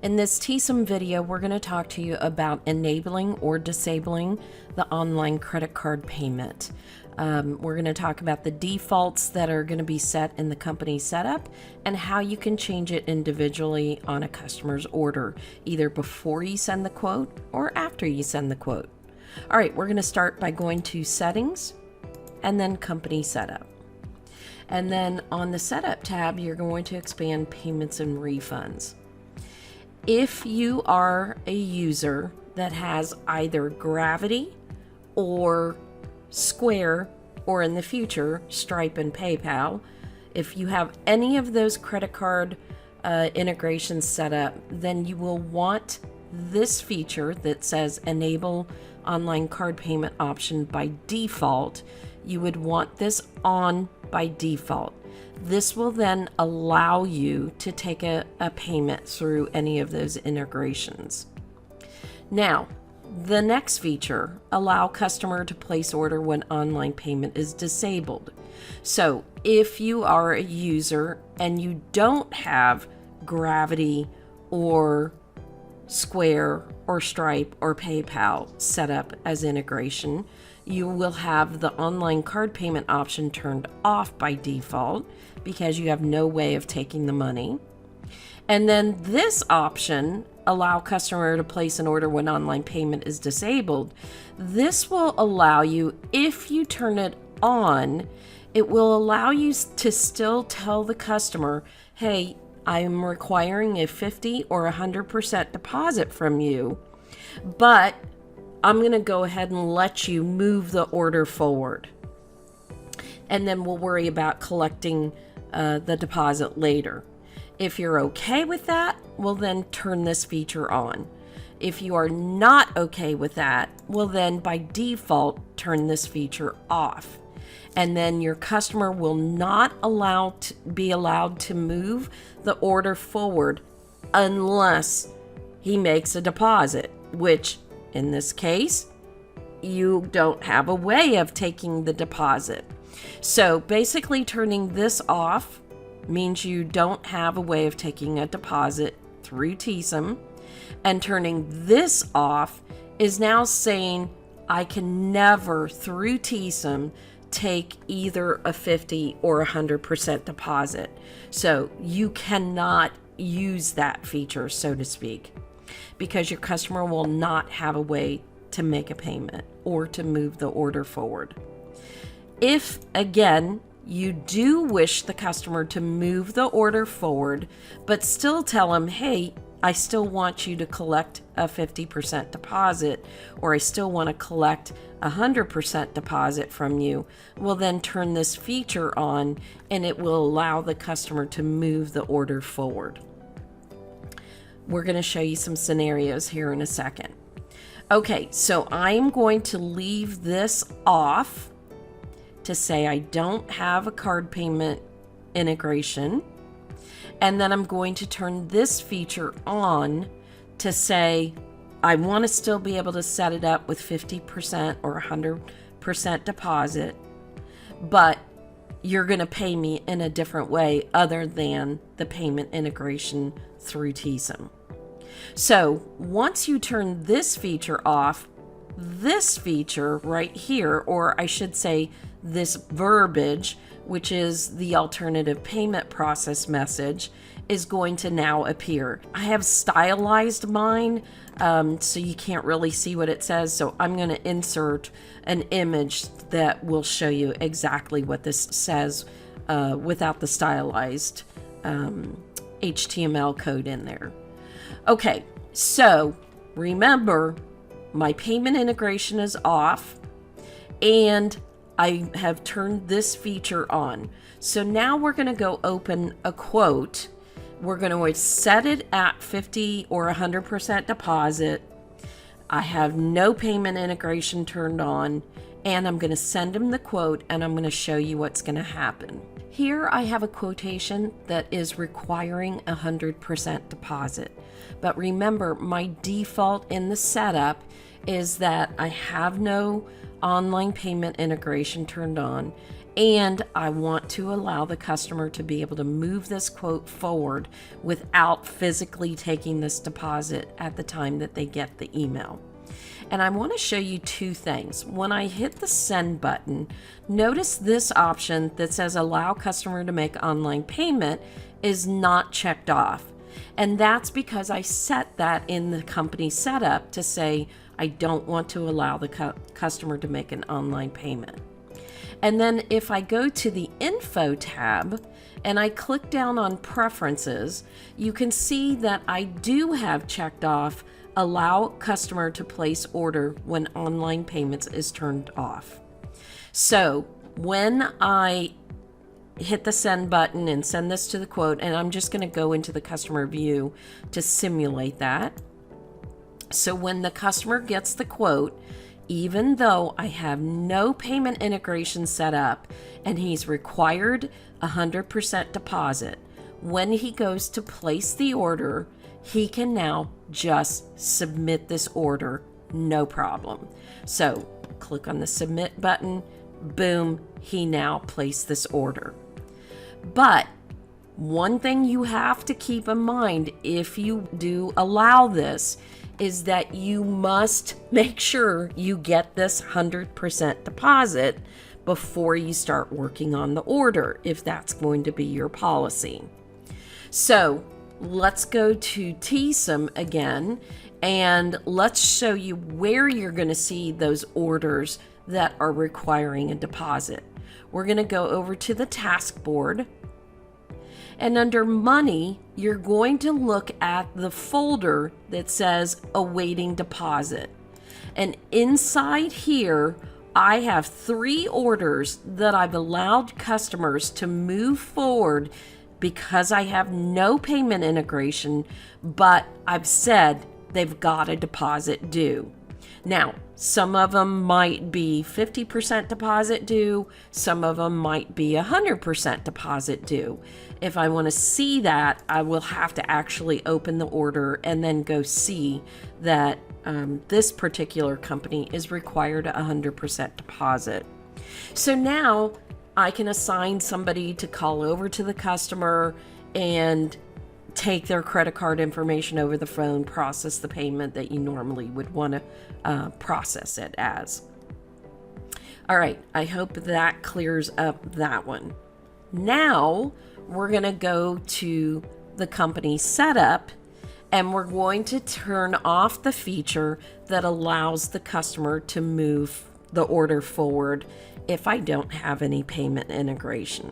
In this Teesom video, we're going to talk to you about enabling or disabling the online credit card payment. We're going to talk about the defaults that are going to be set in the company setup and how you can change it individually on a customer's order, either before you send the quote or after you send the quote. All right, we're going to start by going to Settings and then Company Setup. And then on the Setup tab, you're going to expand Payments and Refunds. If you are a user that has either Gravity or Square, or in the future, Stripe and PayPal, if you have any of those credit card integrations set up, then you will want this feature that says Enable Online Card Payment Option by default. You would want this on by default. This will then allow you to take a payment through any of those integrations. Now, the next feature, allow customer to place order when online payment is disabled. So if you are a user and you don't have Gravity or Square or Stripe or PayPal set up as integration, you will have the online card payment option turned off by default because you have no way of taking the money. And then this option, allow customer to place an order when online payment is disabled. This will allow you, if you turn it on, it will allow you to still tell the customer, hey, I'm requiring a 50 or 100% deposit from you, but I'm going to go ahead and let you move the order forward. And then we'll worry about collecting the deposit later. If you're okay with that, we'll then turn this feature on. If you are not okay with that, we'll then by default turn this feature off. And then your customer will not be allowed to move the order forward unless he makes a deposit, which in this case, you don't have a way of taking the deposit. So basically turning this off means you don't have a way of taking a deposit through Teesom, and turning this off is now saying I can never through Teesom take either a 50 or 100% deposit. So you cannot use that feature, so to speak, because your customer will not have a way to make a payment or to move the order forward. If, again, you do wish the customer to move the order forward, but still tell them, hey, I still want you to collect a 50% deposit, or I still want to collect a 100% deposit from you, we'll then turn this feature on and it will allow the customer to move the order forward. We're going to show you some scenarios here in a second. Okay, so I'm going to leave this off to say I don't have a card payment integration. And then I'm going to turn this feature on to say I want to still be able to set it up with 50% or 100% deposit, but you're going to pay me in a different way other than the payment integration through Teesom. So once you turn this feature off, this feature right here, or I should say this verbiage, which is the alternative payment process message, is going to now appear. I have stylized mine, so you can't really see what it says. So I'm going to insert an image that will show you exactly what this says without the stylized HTML code in there. Okay, so remember, my payment integration is off and I have turned this feature on. So now we're going to go open a quote. We're going to set it at 50 or 100% deposit. I have no payment integration turned on, and I'm going to send him the quote and I'm going to show you what's going to happen. Here I have a quotation that is requiring 100% deposit. But remember, my default in the setup is that I have no online payment integration turned on, and I want to allow the customer to be able to move this quote forward without physically taking this deposit at the time that they get the email. And I want to show you two things. When I hit the send button, notice this option that says allow customer to make online payment is not checked off. And that's because I set that in the company setup to say I don't want to allow the customer to make an online payment. And then if I go to the Info tab and I click down on Preferences, you can see that I do have checked off allow customer to place order when online payments is turned off. So when I hit the send button and send this to the quote, and I'm just going to go into the customer view to simulate that. So when the customer gets the quote, even though I have no payment integration set up and he's required 100% deposit, when he goes to place the order, he can now just submit this order, no problem. So click on the submit button, boom, he now placed this order. But one thing you have to keep in mind if you do allow this is that you must make sure you get this 100% deposit before you start working on the order, if that's going to be your policy. So let's go to Teesom again, and let's show you where you're going to see those orders that are requiring a deposit. We're going to go over to the task board, and under money, you're going to look at the folder that says awaiting deposit. And inside here, I have 3 orders that I've allowed customers to move forward because I have no payment integration, but I've said they've got a deposit due. Now, some of them might be 50% deposit due, some of them might be 100% deposit due. If I want to see that, I will have to actually open the order and then go see that this particular company is required a 100% deposit. So now I can assign somebody to call over to the customer and take their credit card information over the phone, process the payment that you normally would want to process it as. All right, I hope that clears up that one. Now we're going to go to the company setup, and we're going to turn off the feature that allows the customer to move the order forward if I don't have any payment integration.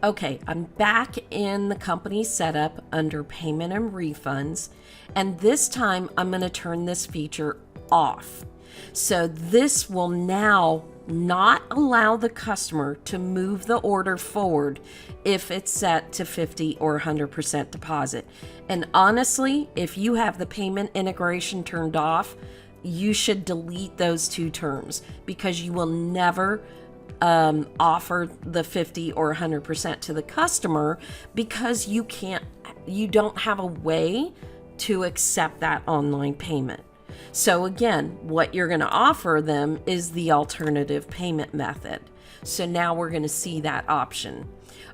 Okay, I'm back in the company setup under payment and refunds, and this time I'm going to turn this feature off. So this will now not allow the customer to move the order forward if it's set to 50 or 100% deposit. And honestly, if you have the payment integration turned off, you should delete those 2 terms, because you will never offer the 50 or 100% to the customer, because you don't have a way to accept that online payment. So again, what you're going to offer them is the alternative payment method. So now we're going to see that option.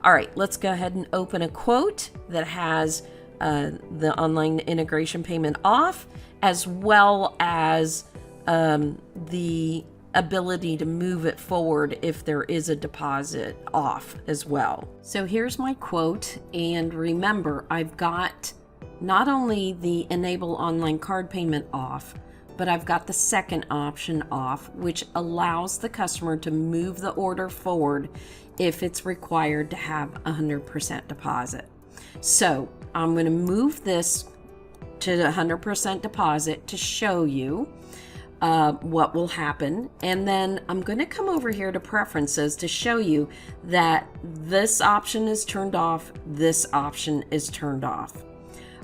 All right, let's go ahead and open a quote that has the online integration payment off, as well as the ability to move it forward if there is a deposit off as well. So here's my quote, and remember, I've got not only the enable online card payment off, but I've got the second option off, which allows the customer to move the order forward if it's required to have 100% deposit. So I'm going to move this to 100% deposit to show you what will happen. And then I'm going to come over here to preferences to show you that this option is turned off, this option is turned off.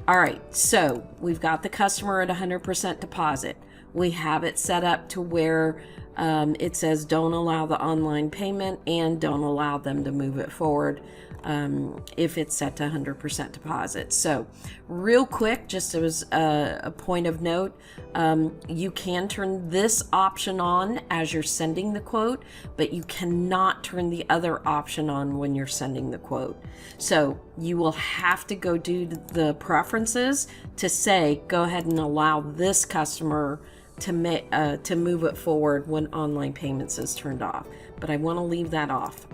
All right, so we've got the customer at 100% deposit. We have it set up to where it says don't allow the online payment and don't allow them to move it forward. if it's set to 100% deposit. So real quick, just as a point of note, you can turn this option on as you're sending the quote, but you cannot turn the other option on when you're sending the quote. So you will have to go do the preferences to say, go ahead and allow this customer to move it forward when online payments is turned off. But I want to leave that off.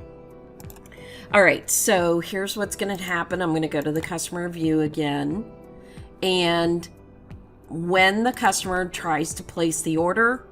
All right, so here's what's going to happen. I'm going to go to the customer view again. And when the customer tries to place the order,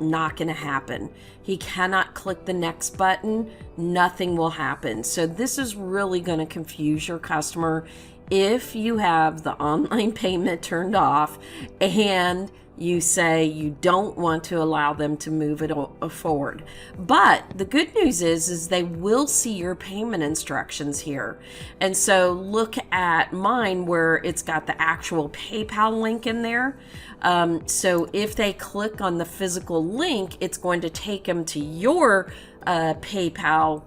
not going to happen. He cannot click the next button. Nothing will happen. So this is really going to confuse your customer if you have the online payment turned off and you say you don't want to allow them to move it forward. But the good news is they will see your payment instructions here. And so look at mine where it's got the actual PayPal link in there. So if they click on the physical link, it's going to take them to your PayPal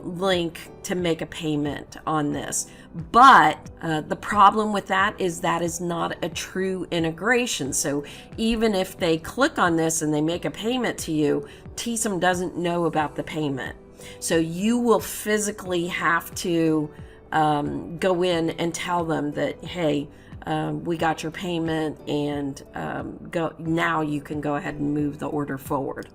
link to make a payment on this. But the problem with that is not a true integration. So even if they click on this and they make a payment to you, Teesom doesn't know about the payment. So you will physically have to go in and tell them that, hey, we got your payment, and now you can go ahead and move the order forward.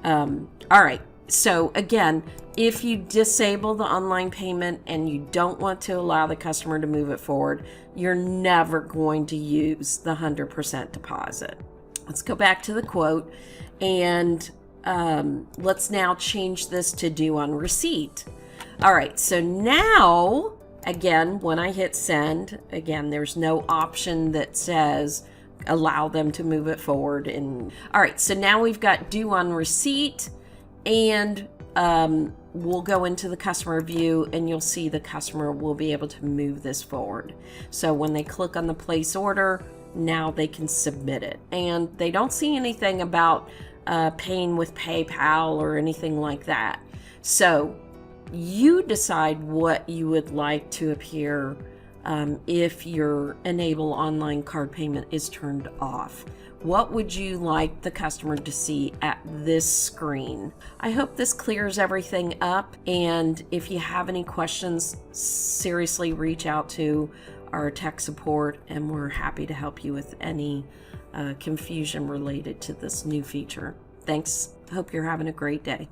All right. So again, if you disable the online payment and you don't want to allow the customer to move it forward, you're never going to use the 100% deposit. Let's go back to the quote, and let's now change this to due on receipt. All right, so now, again, when I hit send, again, there's no option that says allow them to move it forward. All right, so now we've got due on receipt. And we'll go into the customer view, and you'll see the customer will be able to move this forward. So when they click on the place order, now they can submit it. And they don't see anything about paying with PayPal or anything like that. So you decide what you would like to appear if your enable online card payment is turned off. What would you like the customer to see at this screen? I hope this clears everything up, and if you have any questions, seriously reach out to our tech support, and we're happy to help you with any confusion related to this new feature. Thanks. Hope you're having a great day.